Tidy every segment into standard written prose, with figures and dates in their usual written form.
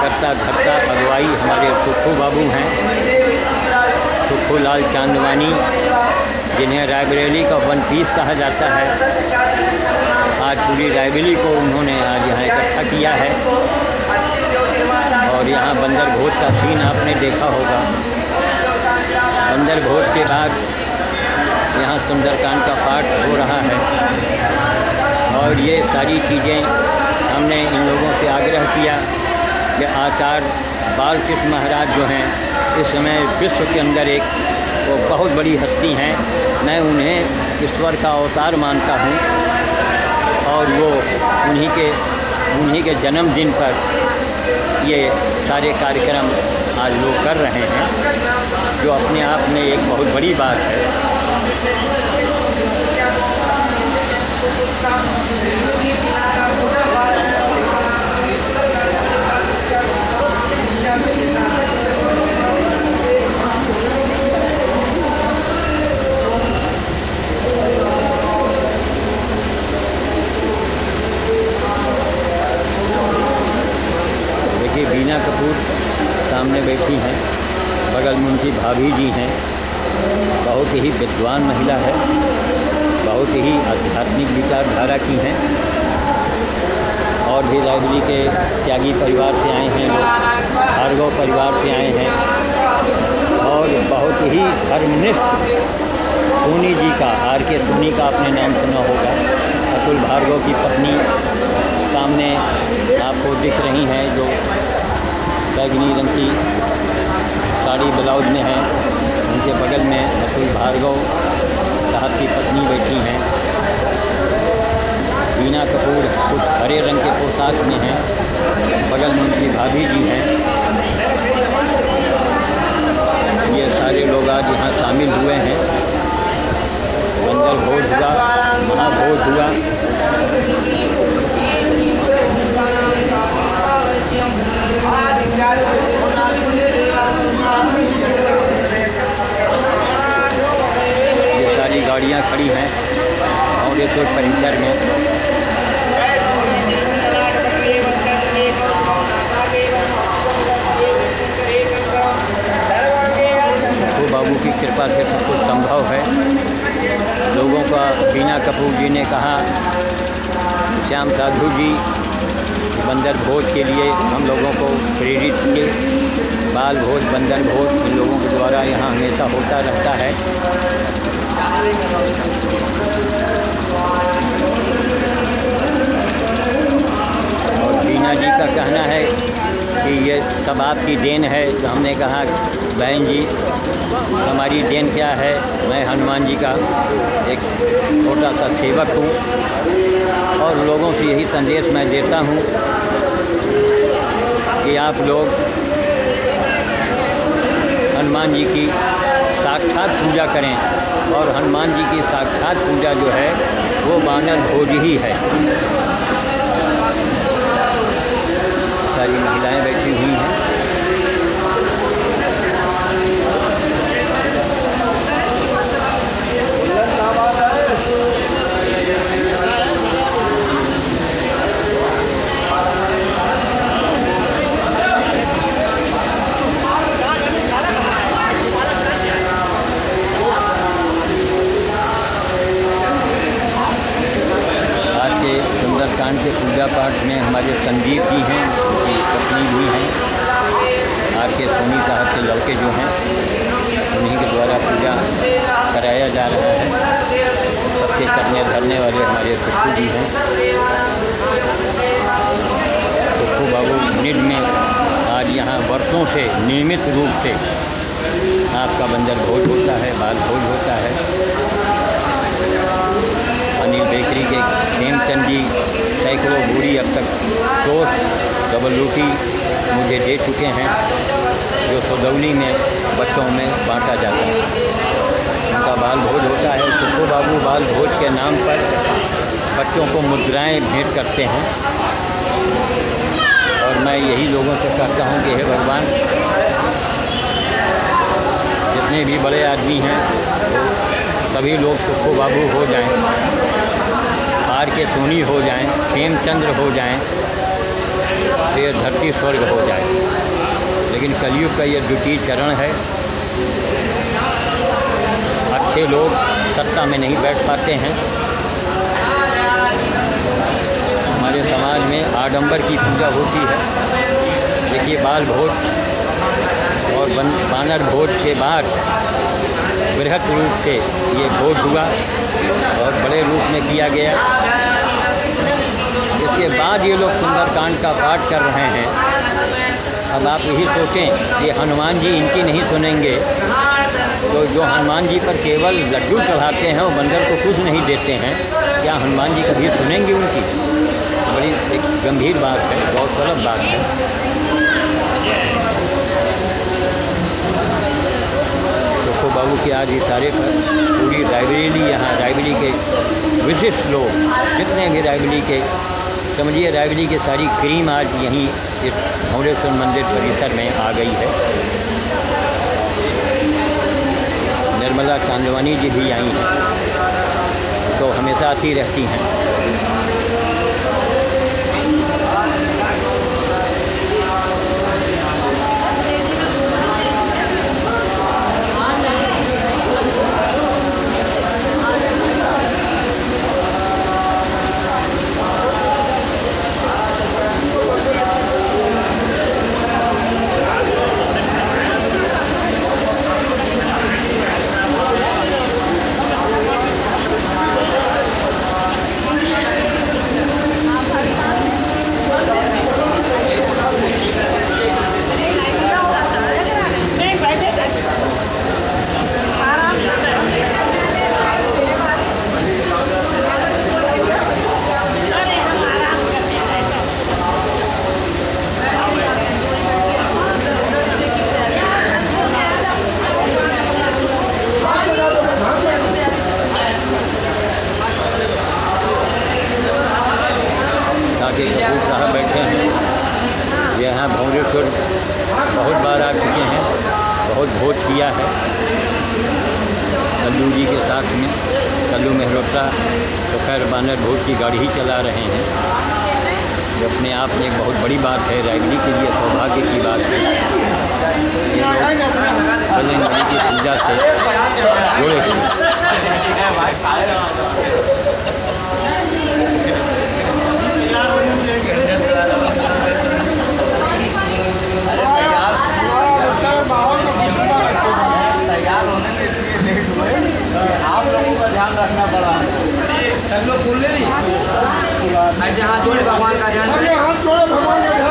करता धरता अगुवाई हमारे सुक्खू बाबू हैं, सुक्खू लाल चांदवानी, जिन्हें रायबरेली का वन पीस कहा जाता है। आज पूरी रायबरेली को उन्होंने आज यहाँ इकट्ठा किया है और यहाँ बंदर भोज का सीन आपने देखा होगा। बंदर भोज के बाद यहाँ सुंदरकांड का पाठ हो रहा है और ये सारी चीज़ें हमने इन लोगों से आग्रह किया कि आचार्य बालकृष्ण महाराज जो हैं इस समय विश्व के अंदर एक वो बहुत बड़ी हस्ती हैं। मैं उन्हें ईश्वर का अवतार मानता हूँ और वो उन्हीं के जन्मदिन पर ये सारे कार्यक्रम आज लोग कर रहे हैं, जो अपने आप में एक बहुत बड़ी बात है। देखिए बीना कपूर सामने बैठी हैं, बगल में उनकी भाभी जी हैं। बहुत ही विद्वान महिला है, बहुत ही आध्यात्मिक विचारधारा की हैं और भी रायबरेली के त्यागी परिवार से आए हैं लोग, भार्गव परिवार से आए हैं और बहुत ही धर्मनिष्ठ सोनी जी का, आर.के. सोनी का आपने नाम सुना होगा। अतुल भार्गव की पत्नी सामने आपको दिख रही हैं, जो बैगनी रंग की साड़ी ब्लाउज में है। उनके बगल में अतुल भार्गव साहब की पत्नी बैठी हैं। बीना कपूर कुछ हरे रंग के पोशाक में हैं, बगल में उनकी भाभी जी हैं। ये सारे लोग आज यहाँ शामिल हुए हैं। बंदर भोज हुआ, महाभोज हुआ। ये सारी गाड़ियाँ खड़ी हैं और इस परिसर में तो बाबू की कृपा से सब कुछ संभव है। लोगों का बीना कपूर जी ने कहा, श्याम साधु जी बंदर भोज के लिए हम लोगों को प्रेरित किए। बाल भोज, बंदर भोज इन लोगों के द्वारा यहाँ हमेशा होता रहता है। और बीना जी का कहना है कि ये सब आपकी देन है। तो हमने कहा बहन जी हमारी देन क्या है, मैं हनुमान जी का एक छोटा सा सेवक हूँ और लोगों से यही संदेश मैं देता हूँ कि आप लोग हनुमान जी की साक्षात पूजा करें और हनुमान जी की साक्षात पूजा जो है वो बानर भोज ही है। सारी महिलाएं बैठी हुई हैं। सुंदरकांड के पूजा पाठ में हमारे संदीप जी हैं, उनकी पत्नी भी हैं, आर.के. सोनी साहब के लड़के जो हैं उन्हीं के द्वारा पूजा कराया जा रहा है। सबके करने धरने वाले हमारे सुक्खू जी हैं। सुक्खू बाबू निड में आज यहाँ वर्षों से नियमित रूप से आपका बंदर भोज होता है, बाल भोज होता है। अनिल बेकरी के हेमचंद जी सैकड़ों बूढ़ी अब तक टोस्ट डबल रोटी मुझे दे चुके हैं, जो सदौली में बच्चों में बांटा जाता है। उनका बाल भोज होता है। सुक्खू बाबू बाल भोज के नाम पर बच्चों को मुद्राएं भेंट करते हैं और मैं यही लोगों से कहता हूं कि हे भगवान, जितने भी बड़े आदमी हैं वो सभी लोग सुक्खू बाबू हो जाएं, आर.के. सोनी हो जाएं, हेमचंद्र हो जाएं, तो ये धरती स्वर्ग हो जाए। लेकिन कलयुग का ये द्वितीय चरण है। अच्छे लोग सत्ता में नहीं बैठ पाते हैं। हमारे समाज में आडंबर की पूजा होती है। देखिए, बाल भोज और बानर भोज के बाद बृहत रूप से ये भोज हुआ और बड़े रूप में किया गया। इसके बाद ये लोग सुंदरकांड का पाठ कर रहे हैं। अब आप यही सोचें कि हनुमान जी इनकी नहीं सुनेंगे, तो जो हनुमान जी पर केवल लड्डू चढ़ाते हैं और बंदर को कुछ नहीं देते हैं, क्या हनुमान जी कभी सुनेंगे उनकी? बड़ी एक गंभीर बात है, बहुत गलत बात है। तो बाबू के आज इशारे पर पूरी रायबरेली, यहाँ रायबरेली के विशिष्ट लोग जितने भी रायबरेली के, समझिए रायबरेली की सारी क्रीम आज यहीं इस भंवरेश्वर मंदिर परिसर में आ गई है। निर्मला चांदवानी जी भी आई हैं, तो हमेशा आती रहती हैं। कपूर साहब बैठे हैं। ये यहाँ भंवरेश्वर बहुत बार आ चुके हैं, बहुत भोज किया है कल्लू जी के साथ में। कल्लू मेहरोत्रा तो खैर बानर भोज की गाड़ी ही चला रहे हैं, जो अपने आप में एक बहुत बड़ी बात है। रायबरेली के लिए सौभाग्य की बात है। ये लोग बजरंगबली की पूजा से जुड़े हुए। आप लोगों का ध्यान रखना पड़ा। सब लोग बोल रहे ऐसे हाथ जोड़े भगवान का ध्यान, हाथ जोड़े भगवान का ध्यान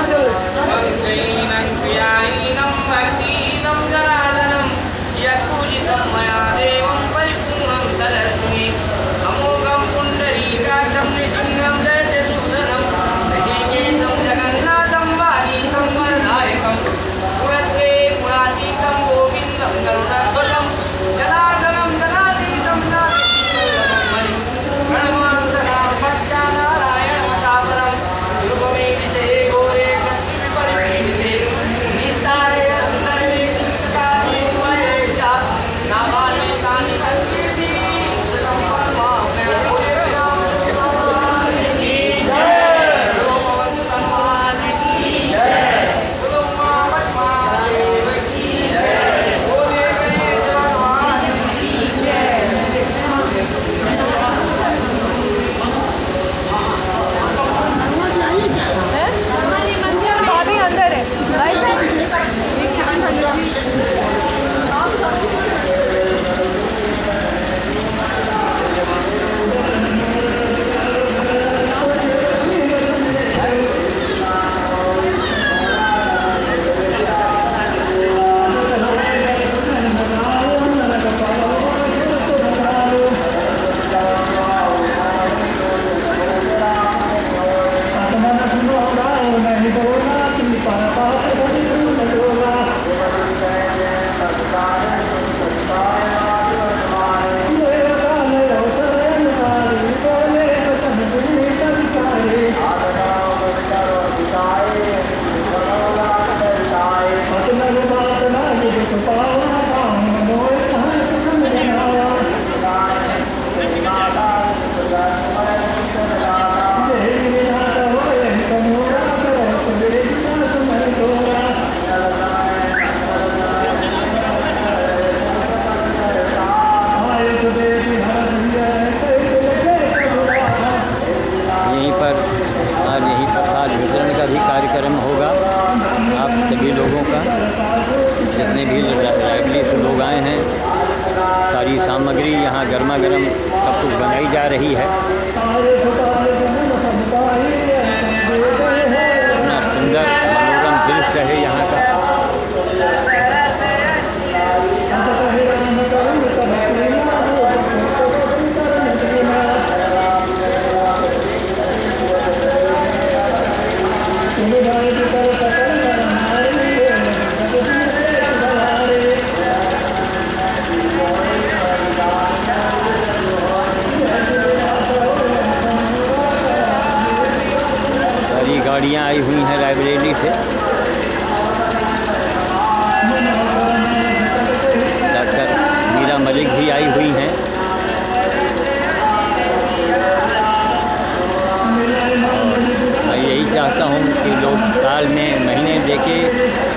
साल में, महीने देखिए,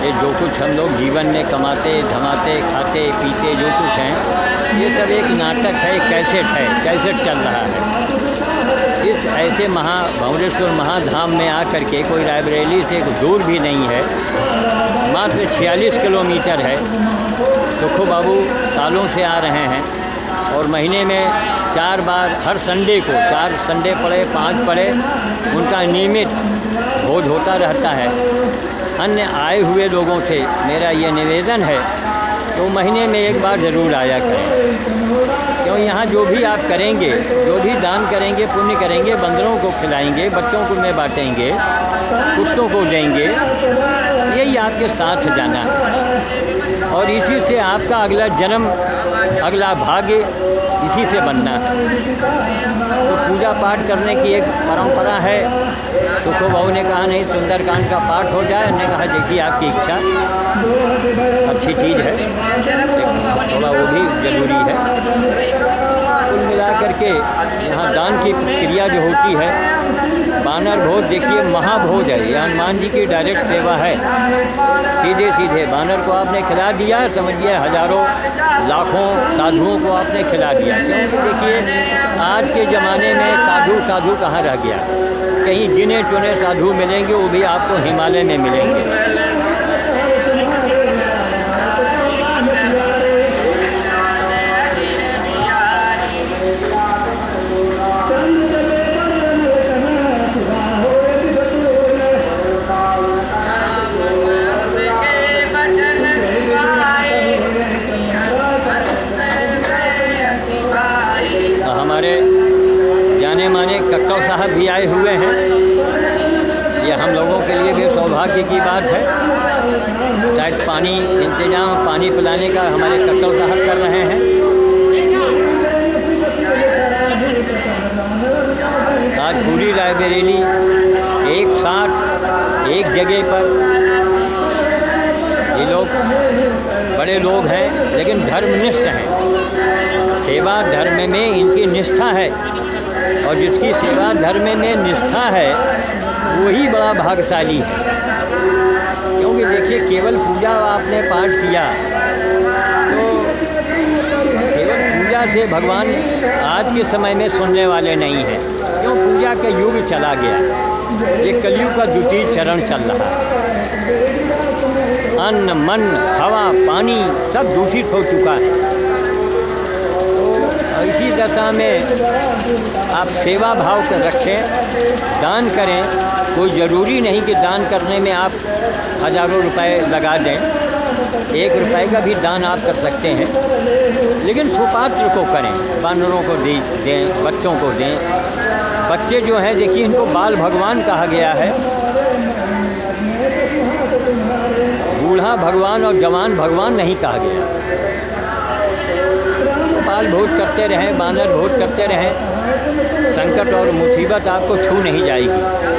ये जो कुछ हम लोग जीवन में कमाते धमाते खाते पीते जो कुछ हैं, ये सब एक नाटक है, कैसेट चल रहा है। इस ऐसे भंवरेश्वर महाधाम में आकर के कोई रायबरेली से दूर भी नहीं है, मात्र 46 किलोमीटर है। सुखो बाबू सालों से आ रहे हैं और महीने में 4 बार, हर संडे को 4 संडे पड़े 5 पड़े, उनका नियमित भोज होता रहता है। अन्य आए हुए लोगों से मेरा ये निवेदन है तो महीने में 1 बार ज़रूर आया करें, क्यों यहाँ जो भी आप करेंगे, जो भी दान करेंगे, पुण्य करेंगे, बंदरों को खिलाएंगे, बच्चों को में बांटेंगे, कुत्तों को देंगे, यही आपके साथ जाना है और इसी से आपका अगला जन्म, अगला भाग्य इसी से बनना है। तो पूजा पाठ करने की एक परंपरा है। सुखो बाबू ने कहा नहीं, सुंदरकांड का पाठ हो जाए। हमने कहा देखिए आपकी इच्छा, अच्छी चीज़ है, थोड़ा वो भी ज़रूरी है। कुल मिला करके यहाँ दान की क्रिया जो होती है, बानर भोज देखिए महाभोज है, ये हनुमान जी की डायरेक्ट सेवा है। सीधे बानर को आपने खिला दिया, समझिए हज़ारों लाखों साधुओं को आपने खिला दिया। क्योंकि देखिए आज के ज़माने में साधु कहाँ रह गया। कहीं गिने चुने साधु मिलेंगे, वो भी आपको हिमालय में मिलेंगे। जाने माने कक्कड़ साहब भी आए हुए हैं। ये हम लोगों के लिए भी सौभाग्य की बात है। शायद पानी इंतजाम, पानी पिलाने का हमारे कक्कड़ साहब कर रहे हैं। आज पूरी रायबरेली एक साथ एक जगह पर, ये लोग बड़े लोग हैं लेकिन धर्मनिष्ठ हैं। सेवा धर्म में इनकी निष्ठा है और जिसकी सेवा धर्म में निष्ठा है वही बड़ा भाग्यशाली है। क्योंकि देखिए केवल पूजा आपने पाठ किया तो केवल पूजा से भगवान आज के समय में सुनने वाले नहीं हैं। क्यों? पूजा का युग चला गया, ये कलयुग का द्वितीय चरण चल रहा है। अन्न मन हवा पानी सब दूषित हो चुका है। इसी दशा में आप सेवा भाव कर रखें, दान करें। कोई ज़रूरी नहीं कि दान करने में आप हज़ारों रुपए लगा दें, 1 रुपए का भी दान आप कर सकते हैं, लेकिन सुपात्र को करें, बानरों को दें, बच्चों को दें। बच्चे जो हैं देखिए इनको बाल भगवान कहा गया है। बूढ़ा भगवान और जवान भगवान नहीं कहा गया। बाल भोज करते रहें, बानर भोज करते रहें, संकट और मुसीबत आपको छू नहीं जाएगी।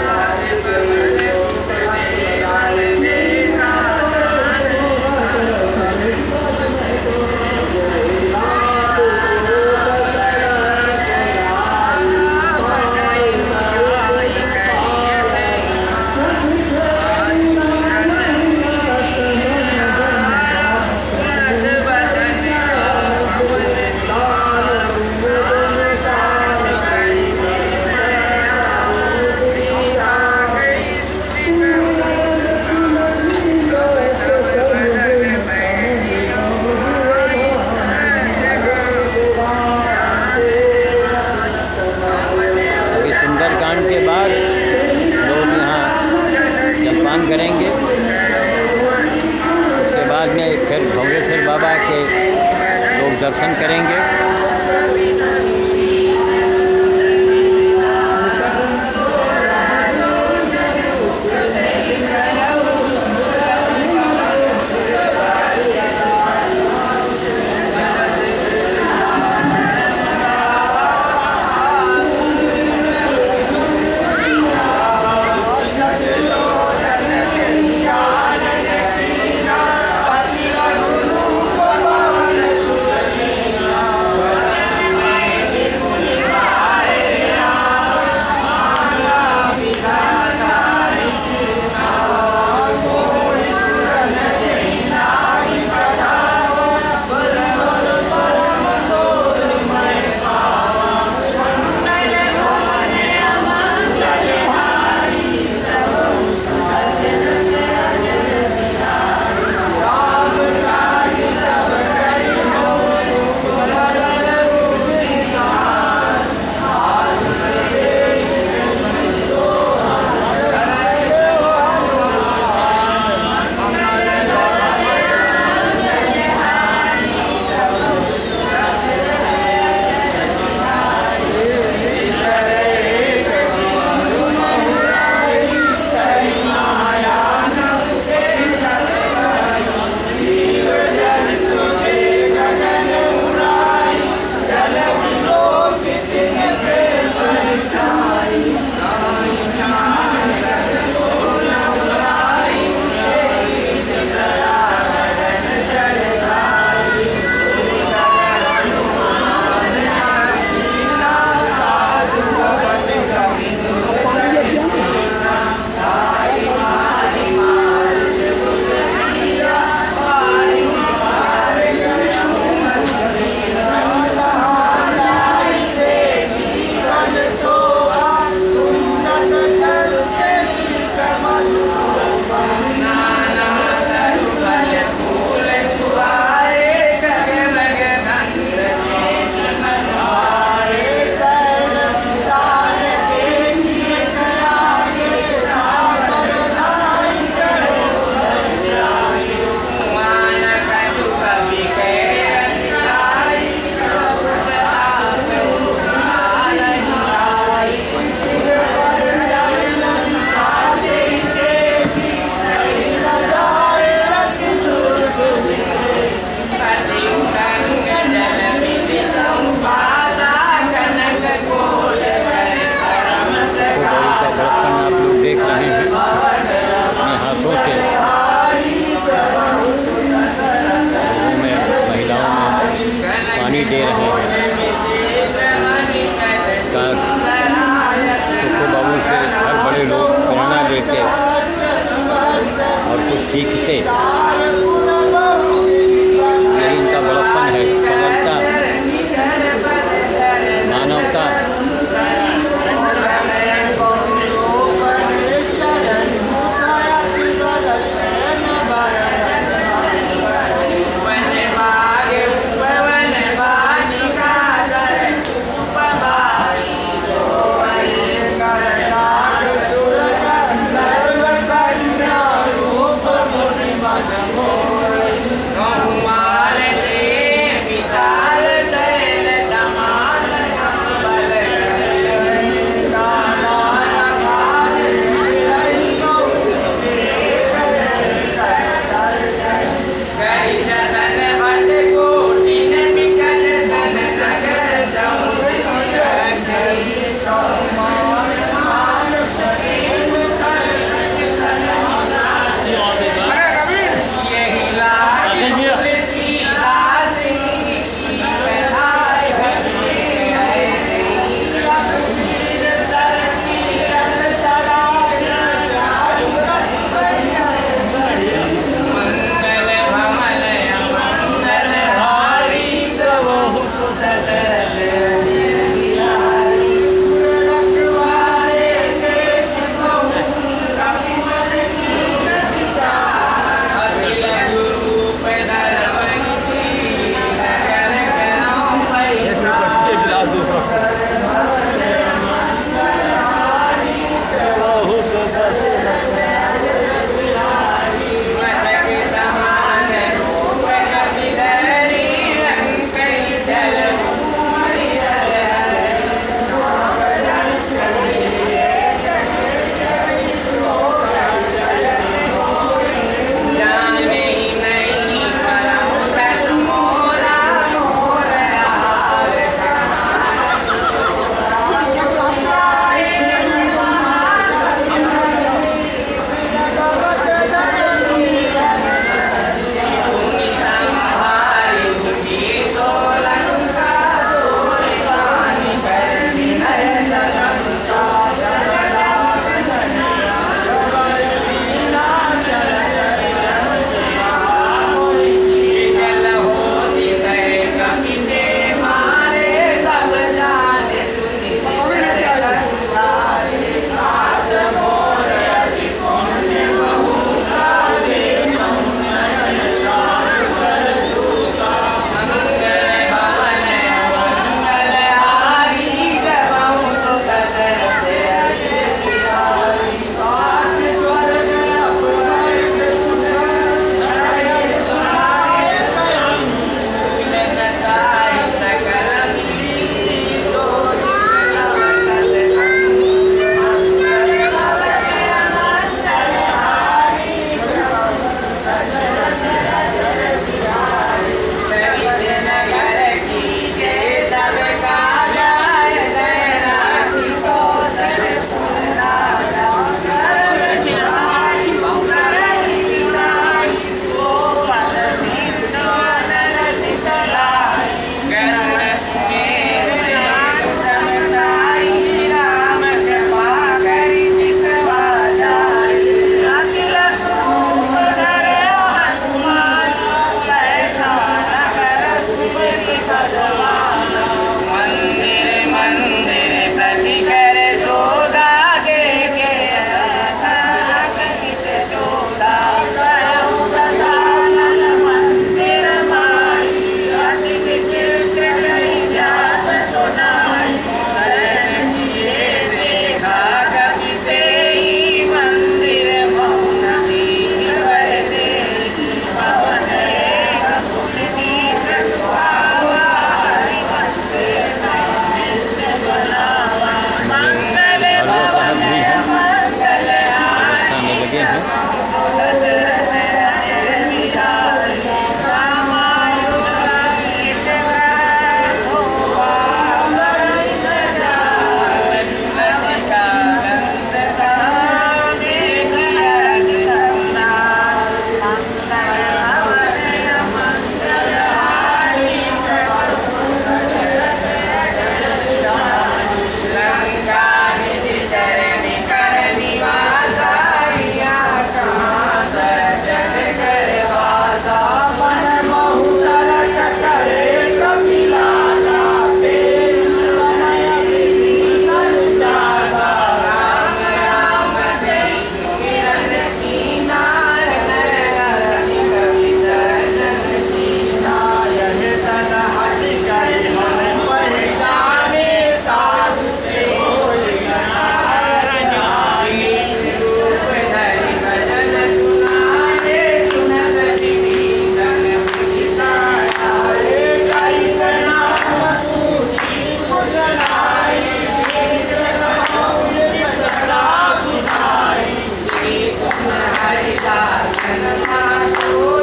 बोल